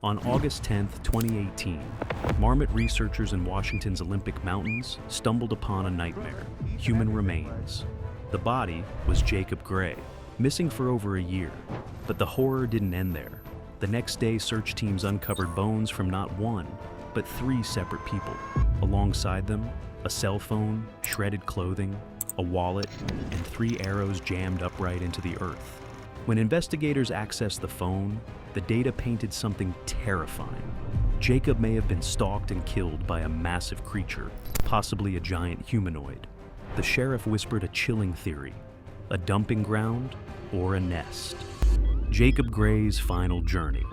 On August 10, 2018, marmot researchers in Washington's Olympic Mountains stumbled upon a nightmare: human remains. The body was Jacob Gray, missing for over a year. But the horror didn't end there. The next day, search teams uncovered bones from not one, but three separate people. Alongside them, a cell phone, shredded clothing, a wallet, and 3 arrows jammed upright into the earth. When investigators accessed the phone, the data painted something terrifying. Jacob may have been stalked and killed by a massive creature, possibly a giant humanoid. The sheriff whispered a chilling theory: a dumping ground or a nest. Jacob Gray's final journey.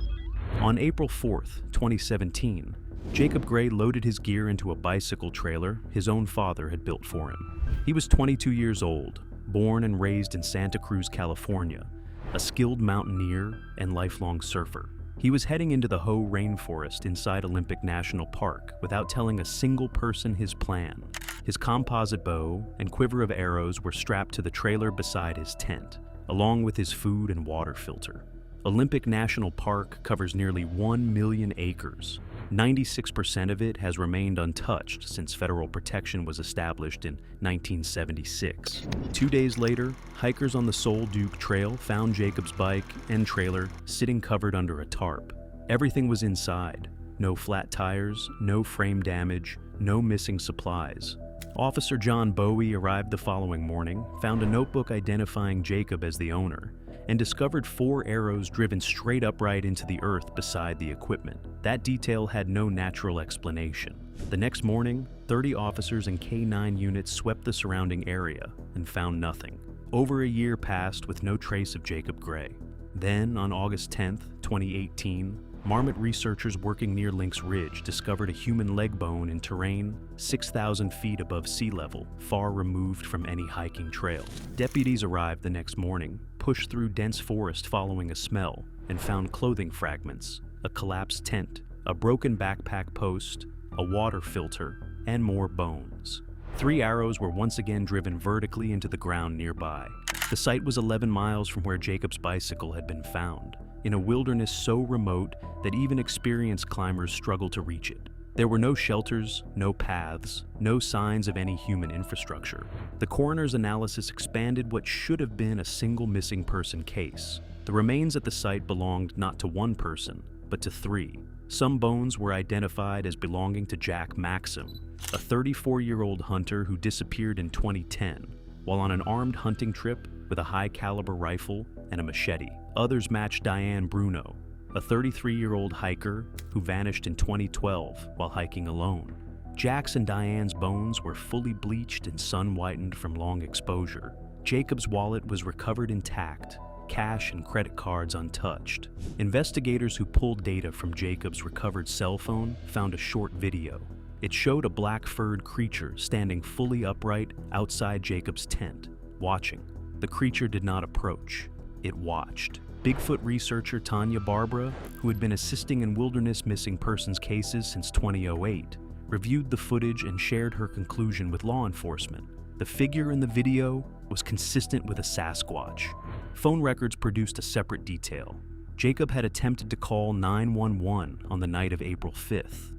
On April 4th, 2017, Jacob Gray loaded his gear into a bicycle trailer his own father had built for him. He was 22 years old, born and raised in Santa Cruz, California, a skilled mountaineer and lifelong surfer. He was heading into the Hoh rainforest inside Olympic National Park without telling a single person his plan. His composite bow and quiver of arrows were strapped to the trailer beside his tent, along with his food and water filter. Olympic National Park covers nearly 1 million acres. 96% of it has remained untouched since federal protection was established in 1976. 2 days later, hikers on the Sol Duke Trail found Jacob's bike and trailer sitting covered under a tarp. Everything was inside. No flat tires, no frame damage, no missing supplies. Officer John Bowie arrived the following morning, found a notebook identifying Jacob as the owner, and discovered 4 arrows driven straight upright into the earth beside the equipment. That detail had no natural explanation. The next morning, 30 officers and K-9 units swept the surrounding area and found nothing. Over a year passed with no trace of Jacob Gray. Then, on August 10, 2018, marmot researchers working near Lynx Ridge discovered a human leg bone in terrain 6,000 feet above sea level, far removed from any hiking trail. Deputies arrived the next morning, pushed through dense forest following a smell, and found clothing fragments, a collapsed tent, a broken backpack post, a water filter, and more bones. 3 arrows were once again driven vertically into the ground nearby. The site was 11 miles from where Jacob's bicycle had been found, in a wilderness so remote that even experienced climbers struggled to reach it. There were no shelters, no paths, no signs of any human infrastructure. The coroner's analysis expanded what should have been a single missing person case. The remains at the site belonged not to one person, but to 3. Some bones were identified as belonging to Jack Maxim, a 34-year-old hunter who disappeared in 2010 while on an armed hunting trip with a high-caliber rifle and a machete. Others matched Diane Bruno, a 33-year-old hiker who vanished in 2012 while hiking alone. Jack's and Diane's bones were fully bleached and sun-whitened from long exposure. Jacob's wallet was recovered intact, cash and credit cards untouched. Investigators who pulled data from Jacob's recovered cell phone found a short video. It showed a black-furred creature standing fully upright outside Jacob's tent, watching. The creature did not approach. It watched. Bigfoot researcher Tanya Barbara, who had been assisting in wilderness missing persons cases since 2008, reviewed the footage and shared her conclusion with law enforcement. The figure in the video was consistent with a Sasquatch. Phone records produced a separate detail. Jacob had attempted to call 911 on the night of April 5th.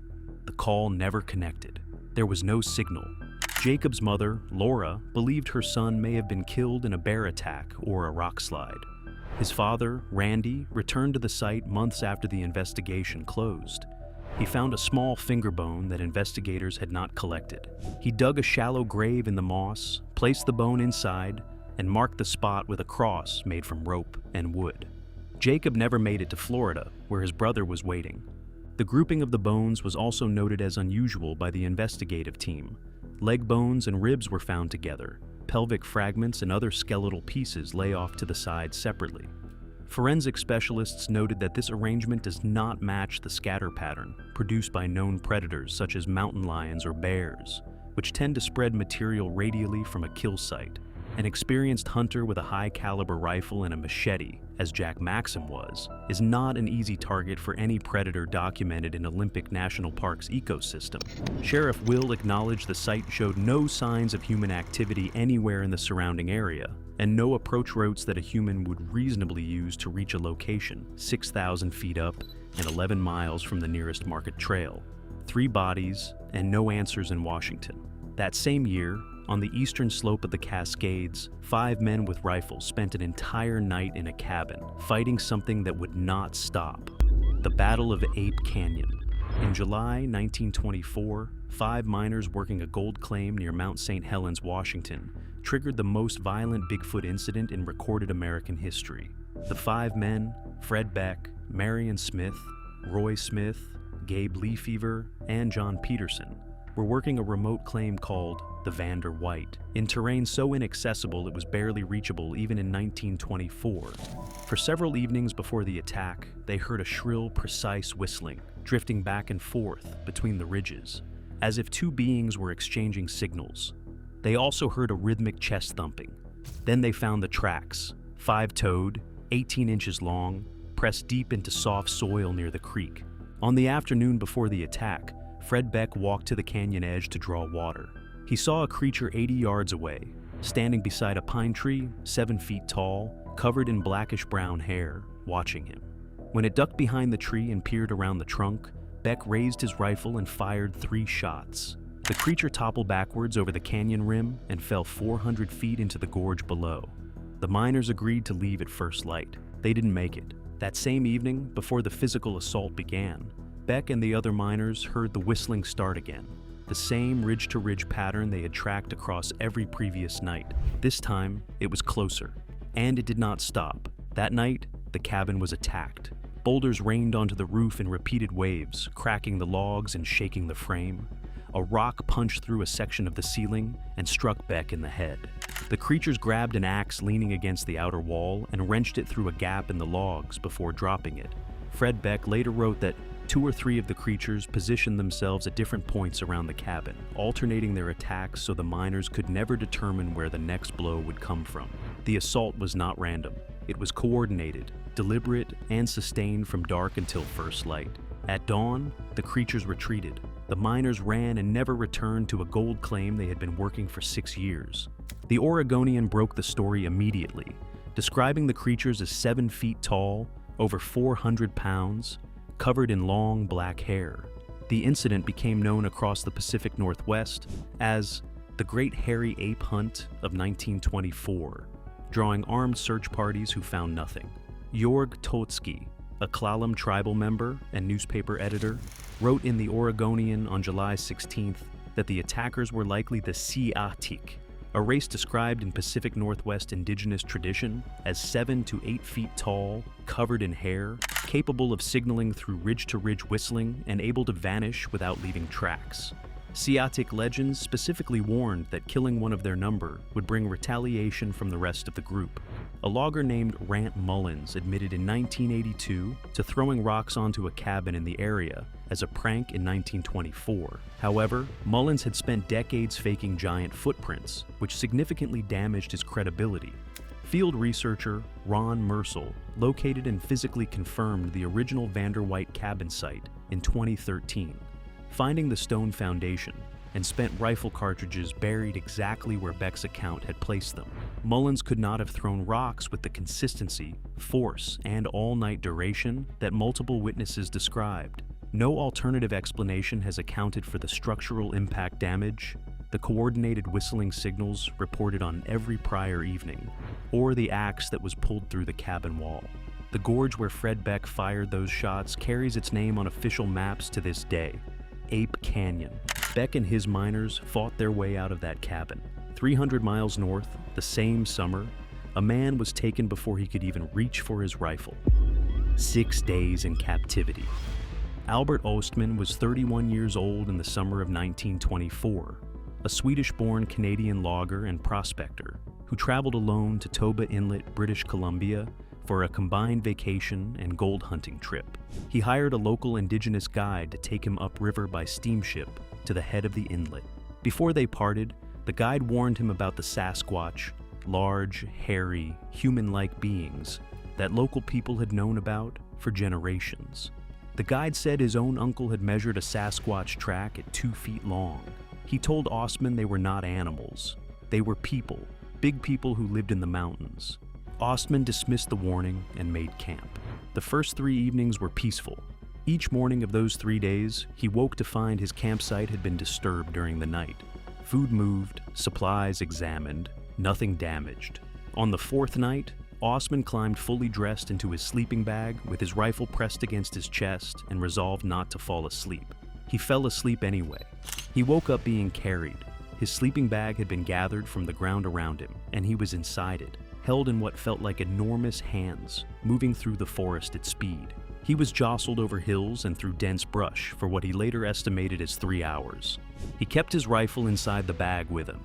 The call never connected. There was no signal. Jacob's mother, Laura, believed her son may have been killed in a bear attack or a rock slide. His father, Randy, returned to the site months after the investigation closed. He found a small finger bone that investigators had not collected. He dug a shallow grave in the moss, placed the bone inside, and marked the spot with a cross made from rope and wood. Jacob never made it to Florida, where his brother was waiting. The grouping of the bones was also noted as unusual by the investigative team. Leg bones and ribs were found together. Pelvic fragments and other skeletal pieces lay off to the side separately. Forensic specialists noted that this arrangement does not match the scatter pattern produced by known predators such as mountain lions or bears, which tend to spread material radially from a kill site. An experienced hunter with a high-caliber rifle and a machete, as Jack Maxim was, is not an easy target for any predator documented in Olympic National Park's ecosystem. Sheriff Will acknowledged the site showed no signs of human activity anywhere in the surrounding area, and no approach routes that a human would reasonably use to reach a location 6,000 feet up and 11 miles from the nearest market trail. 3 bodies and no answers in Washington. That same year, on the eastern slope of the Cascades, 5 men with rifles spent an entire night in a cabin, fighting something that would not stop. The Battle of Ape Canyon. In July 1924, 5 miners working a gold claim near Mount St. Helens, Washington, triggered the most violent Bigfoot incident in recorded American history. The 5 men, Fred Beck, Marion Smith, Roy Smith, Gabe Leafever, and John Peterson, were working a remote claim called the Vander White, in terrain so inaccessible it was barely reachable even in 1924. For several evenings before the attack, they heard a shrill, precise whistling, drifting back and forth between the ridges, as if 2 beings were exchanging signals. They also heard a rhythmic chest thumping. Then they found the tracks, 5-toed, 18 inches long, pressed deep into soft soil near the creek. On the afternoon before the attack, Fred Beck walked to the canyon edge to draw water. He saw a creature 80 yards away, standing beside a pine tree 7 feet tall, covered in blackish-brown hair, watching him. When it ducked behind the tree and peered around the trunk, Beck raised his rifle and fired 3 shots. The creature toppled backwards over the canyon rim and fell 400 feet into the gorge below. The miners agreed to leave at first light. They didn't make it. That same evening, before the physical assault began, Beck and the other miners heard the whistling start again, the same ridge-to-ridge pattern they had tracked across every previous night. This time, it was closer, and it did not stop. That night, the cabin was attacked. Boulders rained onto the roof in repeated waves, cracking the logs and shaking the frame. A rock punched through a section of the ceiling and struck Beck in the head. The creatures grabbed an axe leaning against the outer wall and wrenched it through a gap in the logs before dropping it. Fred Beck later wrote that 2 or 3 of the creatures positioned themselves at different points around the cabin, alternating their attacks so the miners could never determine where the next blow would come from. The assault was not random. It was coordinated, deliberate, and sustained from dark until first light. At dawn, the creatures retreated. The miners ran and never returned to a gold claim they had been working for 6 years. The Oregonian broke the story immediately, describing the creatures as 7 feet tall, over 400 pounds, covered in long black hair. The incident became known across the Pacific Northwest as the Great Hairy Ape Hunt of 1924, drawing armed search parties who found nothing. Jorg Totsky, a Klallam tribal member and newspaper editor, wrote in the Oregonian on July 16th that the attackers were likely the Siatik, a race described in Pacific Northwest indigenous tradition as 7 to 8 feet tall, covered in hair, capable of signaling through ridge-to-ridge whistling and able to vanish without leaving tracks. Siatik legends specifically warned that killing one of their number would bring retaliation from the rest of the group. A logger named Rant Mullins admitted in 1982 to throwing rocks onto a cabin in the area as a prank in 1924. However, Mullins had spent decades faking giant footprints, which significantly damaged his credibility. Field researcher Ron Mersel located and physically confirmed the original Vander White cabin site in 2013, finding the stone foundation, and spent rifle cartridges buried exactly where Beck's account had placed them. Mullins could not have thrown rocks with the consistency, force, and all-night duration that multiple witnesses described. No alternative explanation has accounted for the structural impact damage, the coordinated whistling signals reported on every prior evening, or the axe that was pulled through the cabin wall. The gorge where Fred Beck fired those shots carries its name on official maps to this day, Ape Canyon. Beck and his miners fought their way out of that cabin. 300 miles north, the same summer, a man was taken before he could even reach for his rifle. 6 days in captivity. Albert Osman was 31 years old in the summer of 1924, a Swedish-born Canadian logger and prospector who traveled alone to Toba Inlet, British Columbia, for a combined vacation and gold hunting trip. He hired a local indigenous guide to take him upriver by steamship to the head of the inlet. Before they parted, the guide warned him about the Sasquatch, large, hairy, human-like beings that local people had known about for generations. The guide said his own uncle had measured a Sasquatch track at 2 feet long. He told Osman they were not animals. They were people, big people who lived in the mountains. Osman dismissed the warning and made camp. The first 3 evenings were peaceful. Each morning of those 3 days, he woke to find his campsite had been disturbed during the night. Food moved, supplies examined, nothing damaged. On the 4th night, Osman climbed fully dressed into his sleeping bag with his rifle pressed against his chest and resolved not to fall asleep. He fell asleep anyway. He woke up being carried. His sleeping bag had been gathered from the ground around him, and he was inside it, held in what felt like enormous hands, moving through the forest at speed. He was jostled over hills and through dense brush for what he later estimated as 3 hours. He kept his rifle inside the bag with him.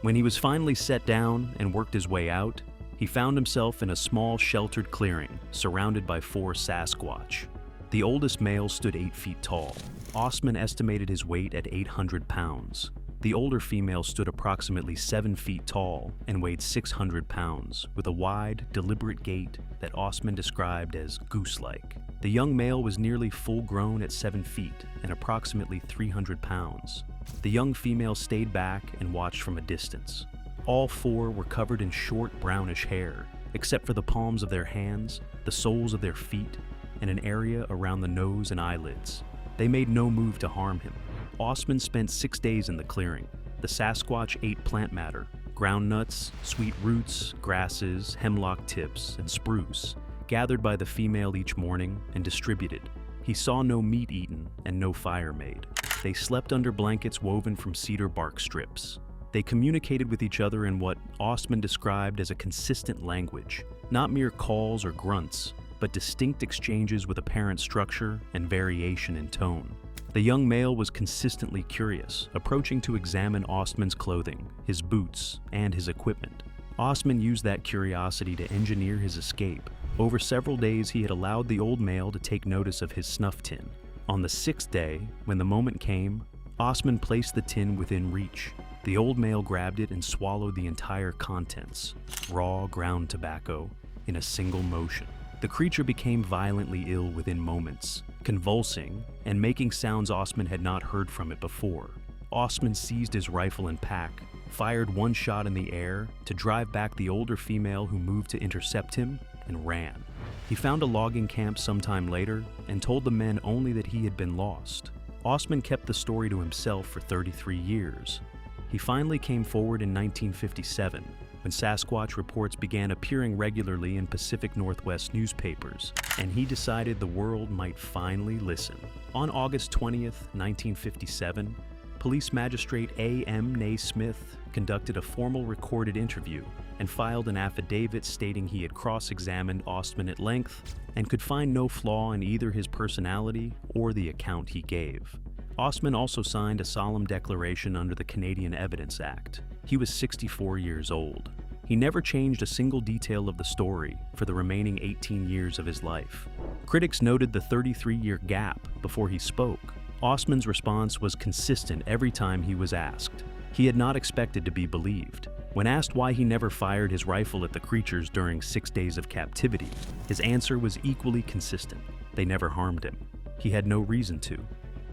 When he was finally set down and worked his way out, he found himself in a small sheltered clearing surrounded by 4 Sasquatch. The oldest male stood 8 feet tall. Osman estimated his weight at 800 pounds. The older female stood approximately 7 feet tall and weighed 600 pounds, with a wide, deliberate gait that Osman described as goose-like. The young male was nearly full-grown at 7 feet and approximately 300 pounds. The young female stayed back and watched from a distance. All 4 were covered in short brownish hair, except for the palms of their hands, the soles of their feet, and an area around the nose and eyelids. They made no move to harm him. Osman spent 6 days in the clearing. The Sasquatch ate plant matter, ground nuts, sweet roots, grasses, hemlock tips, and spruce, gathered by the female each morning and distributed. He saw no meat eaten and no fire made. They slept under blankets woven from cedar bark strips. They communicated with each other in what Osman described as a consistent language, not mere calls or grunts, but distinct exchanges with apparent structure and variation in tone. The young male was consistently curious, approaching to examine Osman's clothing, his boots, and his equipment. Osman used that curiosity to engineer his escape. Over several days, he had allowed the old male to take notice of his snuff tin. On the 6th day, when the moment came, Osman placed the tin within reach. The old male grabbed it and swallowed the entire contents, raw ground tobacco, in a single motion. The creature became violently ill within moments, convulsing and making sounds Osman had not heard from it before. Osman seized his rifle and pack, fired 1 shot in the air to drive back the older female who moved to intercept him, and ran. He found a logging camp sometime later and told the men only that he had been lost. Osman kept the story to himself for 33 years. He finally came forward in 1957, when Sasquatch reports began appearing regularly in Pacific Northwest newspapers, and he decided the world might finally listen. On August 20th, 1957, Police Magistrate A.M. Naismith conducted a formal recorded interview and filed an affidavit stating he had cross-examined Osman at length and could find no flaw in either his personality or the account he gave. Osman also signed a solemn declaration under the Canadian Evidence Act. He was 64 years old. He never changed a single detail of the story for the remaining 18 years of his life. Critics noted the 33-year gap before he spoke. Osman's response was consistent every time he was asked. He had not expected to be believed. When asked why he never fired his rifle at the creatures during 6 days of captivity, his answer was equally consistent. They never harmed him. He had no reason to.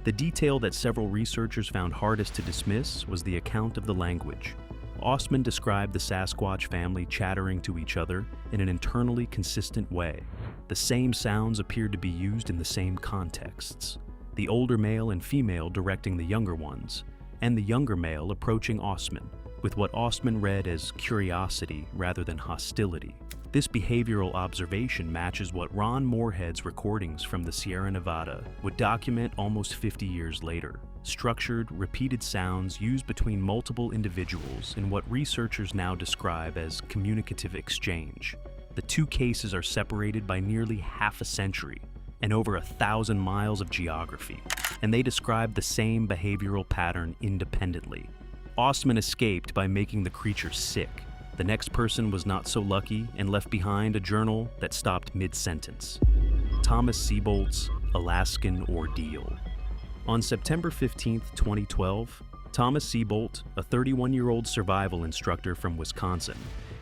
The detail that several researchers found hardest to dismiss was the account of the language. Osman described the Sasquatch family chattering to each other in an internally consistent way. The same sounds appeared to be used in the same contexts. The older male and female directing the younger ones, and the younger male approaching Osman, with what Osman read as curiosity rather than hostility. This behavioral observation matches what Ron Moorhead's recordings from the Sierra Nevada would document almost 50 years later. Structured, repeated sounds used between multiple individuals in what researchers now describe as communicative exchange. The 2 cases are separated by nearly half a century and over 1,000 miles of geography, and they describe the same behavioral pattern independently. Osman escaped by making the creature sick. The next person was not so lucky and left behind a journal that stopped mid-sentence. Thomas Seabolt's Alaskan Ordeal. On September 15, 2012, Thomas Seabolt, a 31-year-old survival instructor from Wisconsin,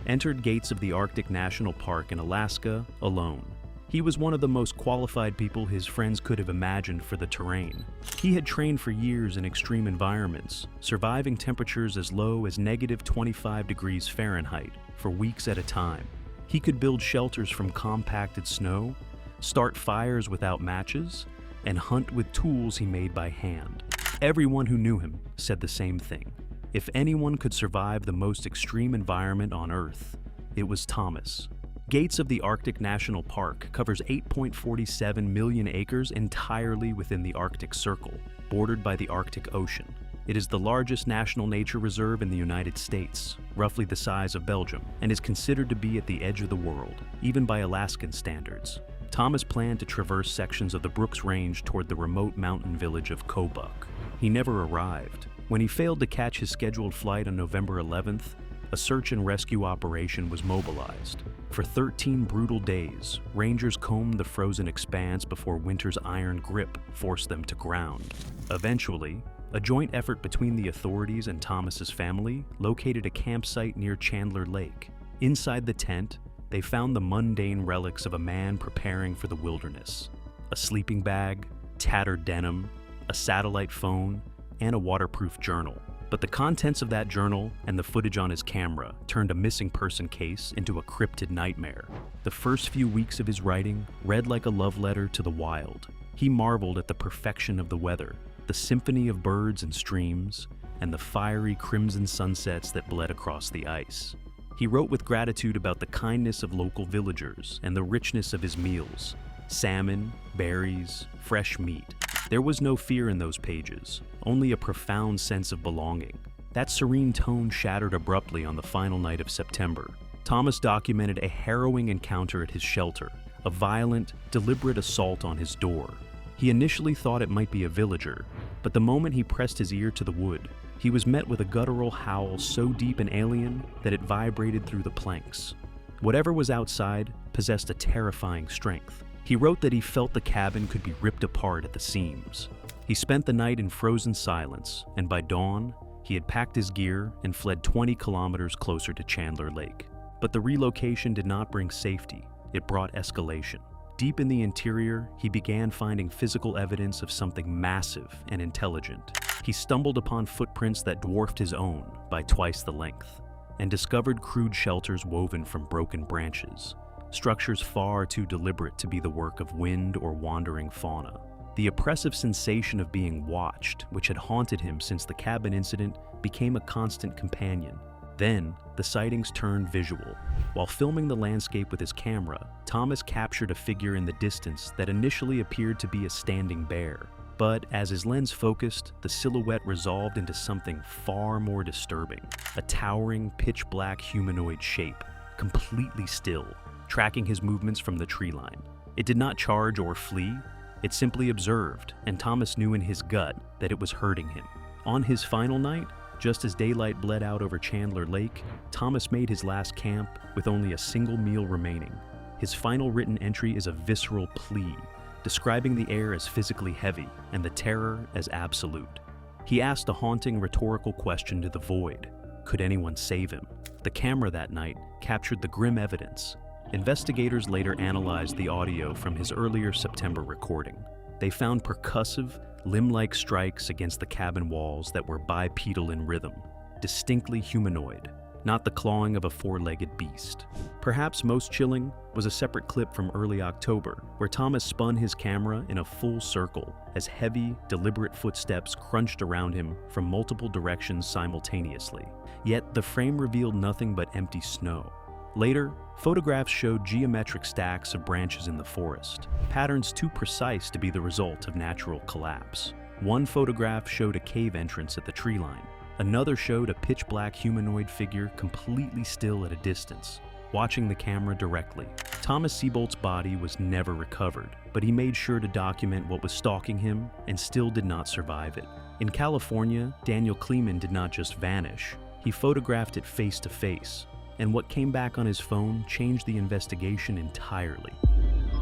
entered gates of the Arctic National Park in Alaska alone. He was one of the most qualified people his friends could have imagined for the terrain. He had trained for years in extreme environments, surviving temperatures as low as -25 degrees Fahrenheit for weeks at a time. He could build shelters from compacted snow, start fires without matches, and hunt with tools he made by hand. Everyone who knew him said the same thing. If anyone could survive the most extreme environment on Earth, it was Thomas. Gates of the Arctic National Park covers 8.47 million acres entirely within the Arctic Circle, bordered by the Arctic Ocean. It is the largest national nature reserve in the United States, roughly the size of Belgium, and is considered to be at the edge of the world, even by Alaskan standards. Thomas planned to traverse sections of the Brooks Range toward the remote mountain village of Kobuk. He never arrived. When he failed to catch his scheduled flight on November 11th, a search and rescue operation was mobilized. For 13 brutal days, rangers combed the frozen expanse before winter's iron grip forced them to ground. Eventually, a joint effort between the authorities and Thomas's family located a campsite near Chandler Lake. Inside the tent, they found the mundane relics of a man preparing for the wilderness: a sleeping bag, tattered denim, a satellite phone, and a waterproof journal. But the contents of that journal and the footage on his camera turned a missing person case into a cryptid nightmare. The first few weeks of his writing read like a love letter to the wild. He marveled at the perfection of the weather, the symphony of birds and streams, and the fiery crimson sunsets that bled across the ice. He wrote with gratitude about the kindness of local villagers and the richness of his meals: salmon, berries, fresh meat. There was no fear in those pages, only a profound sense of belonging. That serene tone shattered abruptly on the final night of September. Thomas documented a harrowing encounter at his shelter, a violent, deliberate assault on his door. He initially thought it might be a villager, but the moment he pressed his ear to the wood, he was met with a guttural howl so deep and alien that it vibrated through the planks. Whatever was outside possessed a terrifying strength. He wrote that he felt the cabin could be ripped apart at the seams. He spent the night in frozen silence, and by dawn, he had packed his gear and fled 20 kilometers closer to Chandler Lake. But the relocation did not bring safety. It brought escalation. Deep in the interior, he began finding physical evidence of something massive and intelligent. He stumbled upon footprints that dwarfed his own by twice the length, and discovered crude shelters woven from broken branches, structures far too deliberate to be the work of wind or wandering fauna. The oppressive sensation of being watched, which had haunted him since the cabin incident, became a constant companion. Then, the sightings turned visual. While filming the landscape with his camera, Thomas captured a figure in the distance that initially appeared to be a standing bear. But as his lens focused, the silhouette resolved into something far more disturbing: a towering, pitch-black humanoid shape, completely still, tracking his movements from the tree line. It did not charge or flee, it simply observed, and Thomas knew in his gut that it was hurting him. On his final night, just as daylight bled out over Chandler Lake, Thomas made his last camp with only a single meal remaining. His final written entry is a visceral plea, describing the air as physically heavy and the terror as absolute. He asked a haunting rhetorical question to the void: could anyone save him? The camera that night captured the grim evidence. Investigators later analyzed the audio from his earlier September recording. They found percussive, limb-like strikes against the cabin walls that were bipedal in rhythm, distinctly humanoid, not the clawing of a four-legged beast. Perhaps most chilling was a separate clip from early October, where Thomas spun his camera in a full circle as heavy, deliberate footsteps crunched around him from multiple directions simultaneously. Yet the frame revealed nothing but empty snow. Later, photographs showed geometric stacks of branches in the forest, patterns too precise to be the result of natural collapse. One photograph showed a cave entrance at the tree line. Another showed a pitch-black humanoid figure completely still at a distance, watching the camera directly. Thomas Seabolt's body was never recovered, but he made sure to document what was stalking him and still did not survive it. In California, Daniel Kleman did not just vanish, he photographed it face to face, and what came back on his phone changed the investigation entirely.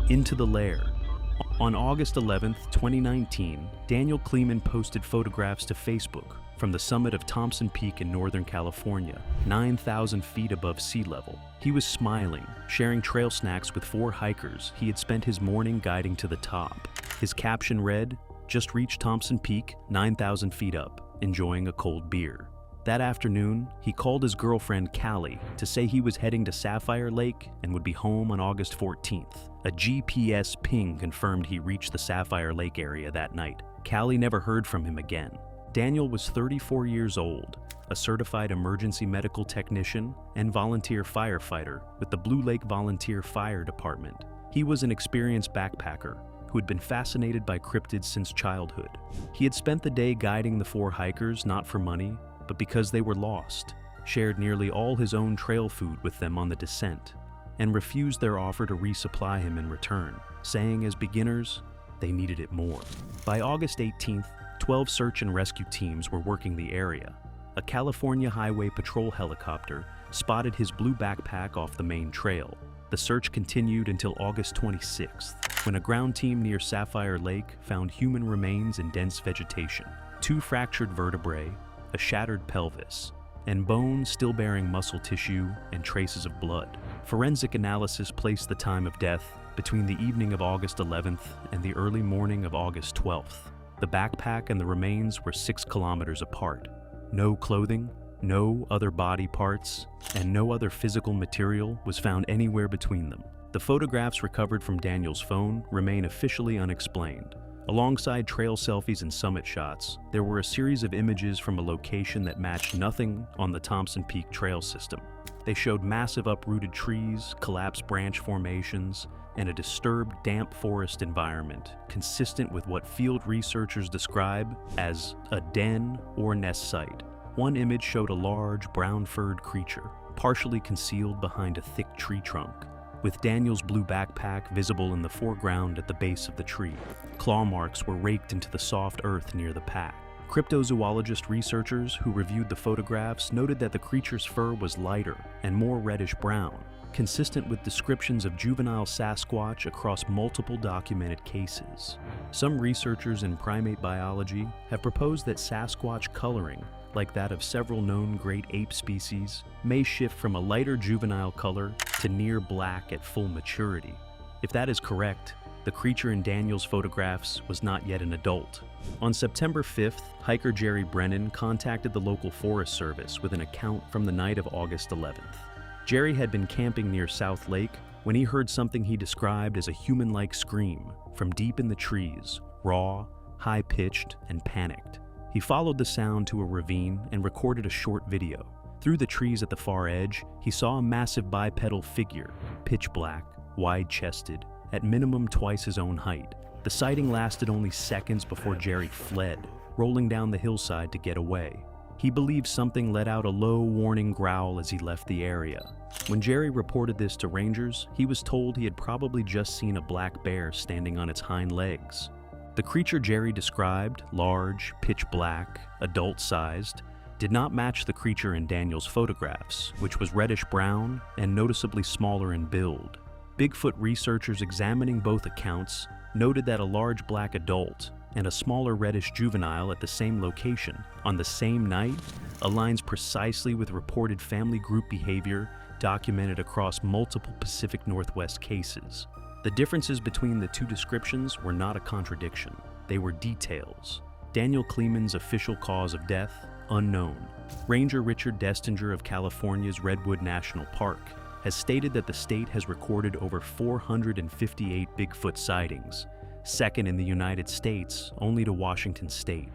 Into the lair. On August 11, 2019, Daniel Kleman posted photographs to Facebook from the summit of Thompson Peak in Northern California, 9,000 feet above sea level. He was smiling, sharing trail snacks with 4 hikers he had spent his morning guiding to the top. His caption read, "Just reached Thompson Peak, 9,000 feet up, enjoying a cold beer." That afternoon, he called his girlfriend Callie to say he was heading to Sapphire Lake and would be home on August 14th. A GPS ping confirmed he reached the Sapphire Lake area that night. Callie never heard from him again. Daniel was 34 years old, a certified emergency medical technician and volunteer firefighter with the Blue Lake Volunteer Fire Department. He was an experienced backpacker who had been fascinated by cryptids since childhood. He had spent the day guiding the 4 hikers not for money, but because they were lost, shared nearly all his own trail food with them on the descent, and refused their offer to resupply him in return, saying as beginners, they needed it more. By August 18th, 12 search and rescue teams were working the area. A California Highway Patrol helicopter spotted his blue backpack off the main trail. The search continued until August 26th, when a ground team near Sapphire Lake found human remains in dense vegetation, 2 fractured vertebrae, a shattered pelvis, and bones still bearing muscle tissue and traces of blood. Forensic analysis placed the time of death between the evening of August 11th and the early morning of August 12th. The backpack and the remains were 6 kilometers apart. No clothing, no other body parts, and no other physical material was found anywhere between them. The photographs recovered from Daniel's phone remain officially unexplained. Alongside trail selfies and summit shots, there were a series of images from a location that matched nothing on the Thompson Peak Trail system. They showed massive uprooted trees, collapsed branch formations, and a disturbed, damp forest environment consistent with what field researchers describe as a den or nest site. One image showed a large, brown-furred creature, partially concealed behind a thick tree trunk, with Daniel's blue backpack visible in the foreground at the base of the tree. Claw marks were raked into the soft earth near the pack. Cryptozoologist researchers who reviewed the photographs noted that the creature's fur was lighter and more reddish-brown, consistent with descriptions of juvenile Sasquatch across multiple documented cases. Some researchers in primate biology have proposed that Sasquatch coloring, like that of several known great ape species, may shift from a lighter juvenile color to near black at full maturity. If that is correct, the creature in Daniel's photographs was not yet an adult. On September 5th, hiker Jerry Brennan contacted the local Forest Service with an account from the night of August 11th. Jerry had been camping near South Lake when he heard something he described as a human-like scream from deep in the trees, raw, high-pitched, and panicked. He followed the sound to a ravine and recorded a short video. Through the trees at the far edge, he saw a massive bipedal figure, pitch black, wide-chested, at minimum twice his own height. The sighting lasted only seconds before Jerry fled, rolling down the hillside to get away. He believed something let out a low, warning growl as he left the area. When Jerry reported this to rangers, he was told he had probably just seen a black bear standing on its hind legs. The creature Jerry described, large, pitch black, adult-sized, did not match the creature in Daniel's photographs, which was reddish-brown and noticeably smaller in build. Bigfoot researchers examining both accounts noted that a large black adult and a smaller reddish juvenile at the same location on the same night aligns precisely with reported family group behavior documented across multiple Pacific Northwest cases. The differences between the two descriptions were not a contradiction. They were details. Daniel Kleman's official cause of death, unknown. Ranger Richard Destinger of California's Redwood National Park has stated that the state has recorded over 458 Bigfoot sightings, second in the United States only to Washington State.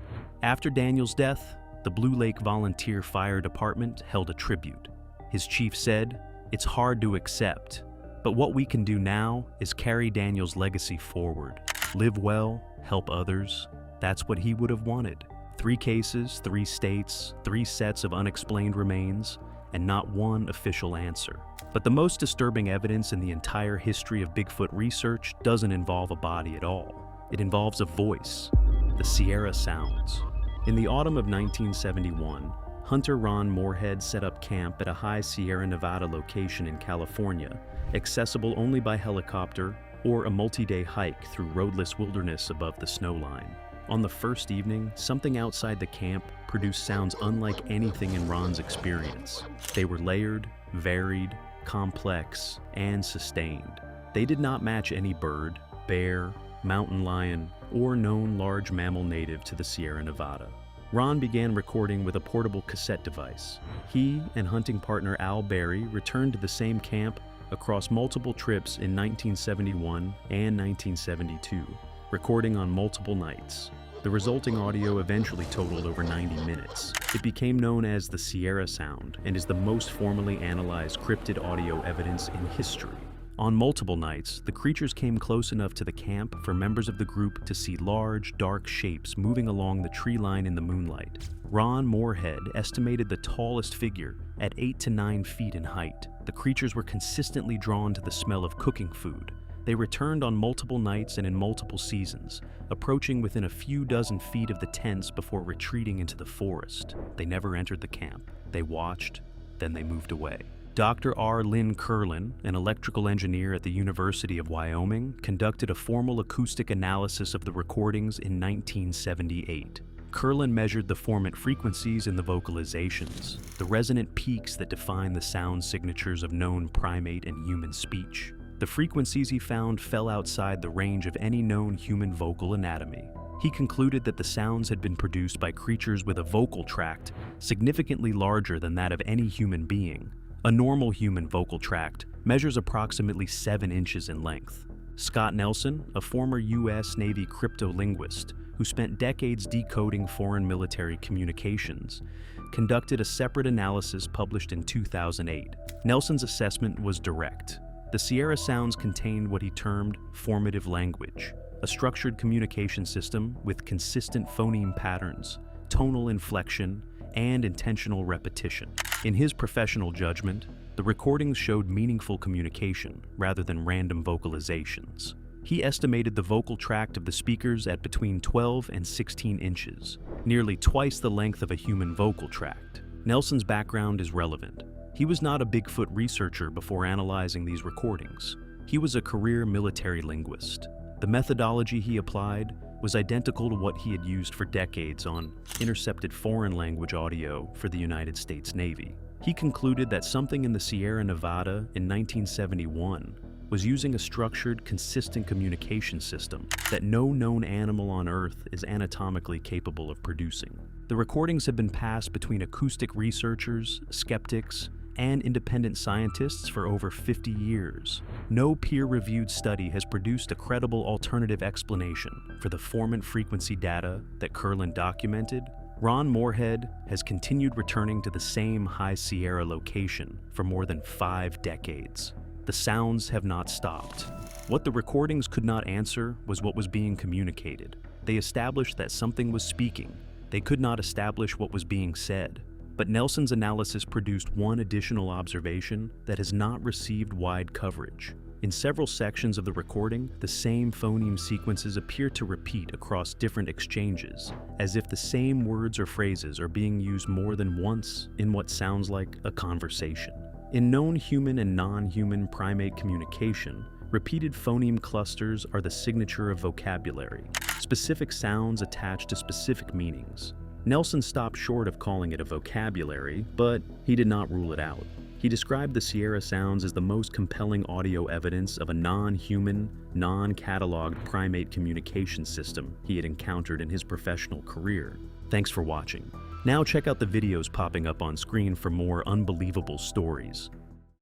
After Daniel's death, the Blue Lake Volunteer Fire Department held a tribute. His chief said, "It's hard to accept, but what we can do now is carry Daniel's legacy forward. Live well, help others. That's what he would have wanted. 3 cases, 3 states, 3 sets of unexplained remains, and not one official answer." But the most disturbing evidence in the entire history of Bigfoot research doesn't involve a body at all. It involves a voice, the Sierra Sounds. In the autumn of 1971, hunter Ron Moorhead set up camp at a high Sierra Nevada location in California, accessible only by helicopter or a multi-day hike through roadless wilderness above the snowline. On the first evening, something outside the camp produced sounds unlike anything in Ron's experience. They were layered, varied, complex, and sustained. They did not match any bird, bear, mountain lion, or known large mammal native to the Sierra Nevada. Ron began recording with a portable cassette device. He and hunting partner Al Berry returned to the same camp across multiple trips in 1971 and 1972, recording on multiple nights. The resulting audio eventually totaled over 90 minutes. It became known as the Sierra Sound and is the most formally analyzed cryptid audio evidence in history. On multiple nights, the creatures came close enough to the camp for members of the group to see large, dark shapes moving along the tree line in the moonlight. Ron Moorhead estimated the tallest figure at 8 to 9 feet in height. The creatures were consistently drawn to the smell of cooking food. They returned on multiple nights and in multiple seasons, approaching within a few dozen feet of the tents before retreating into the forest. They never entered the camp. They watched, then they moved away. Dr. R. Lynn Kerlin, an electrical engineer at the University of Wyoming, conducted a formal acoustic analysis of the recordings in 1978. Kerlin measured the formant frequencies in the vocalizations, the resonant peaks that define the sound signatures of known primate and human speech. The frequencies he found fell outside the range of any known human vocal anatomy. He concluded that the sounds had been produced by creatures with a vocal tract significantly larger than that of any human being. A normal human vocal tract measures approximately 7 inches in length. Scott Nelson, a former U.S. Navy cryptolinguist who spent decades decoding foreign military communications, conducted a separate analysis published in 2008. Nelson's assessment was direct. The Sierra Sounds contained what he termed formative language, a structured communication system with consistent phoneme patterns, tonal inflection, and intentional repetition. In his professional judgment, the recordings showed meaningful communication rather than random vocalizations. He estimated the vocal tract of the speakers at between 12 and 16 inches, nearly twice the length of a human vocal tract. Nelson's background is relevant. He was not a Bigfoot researcher before analyzing these recordings. He was a career military linguist. The methodology he applied was identical to what he had used for decades on intercepted foreign language audio for the United States Navy. He concluded that something in the Sierra Nevada in 1971 was using a structured, consistent communication system that no known animal on Earth is anatomically capable of producing. The recordings have been passed between acoustic researchers, skeptics, and independent scientists for over 50 years. No peer-reviewed study has produced a credible alternative explanation for the formant frequency data that Kerlin documented. Ron Moorhead has continued returning to the same High Sierra location for more than 5 decades. The sounds have not stopped. What the recordings could not answer was what was being communicated. They established that something was speaking. They could not establish what was being said. But Nelson's analysis produced one additional observation that has not received wide coverage. In several sections of the recording, the same phoneme sequences appear to repeat across different exchanges, as if the same words or phrases are being used more than once in what sounds like a conversation. In known human and non-human primate communication, repeated phoneme clusters are the signature of vocabulary, specific sounds attached to specific meanings. Nelson stopped short of calling it a vocabulary, but he did not rule it out. He described the Sierra Sounds as the most compelling audio evidence of a non-human, non-cataloged primate communication system he had encountered in his professional career. Thanks for watching. Now check out the videos popping up on screen for more unbelievable stories.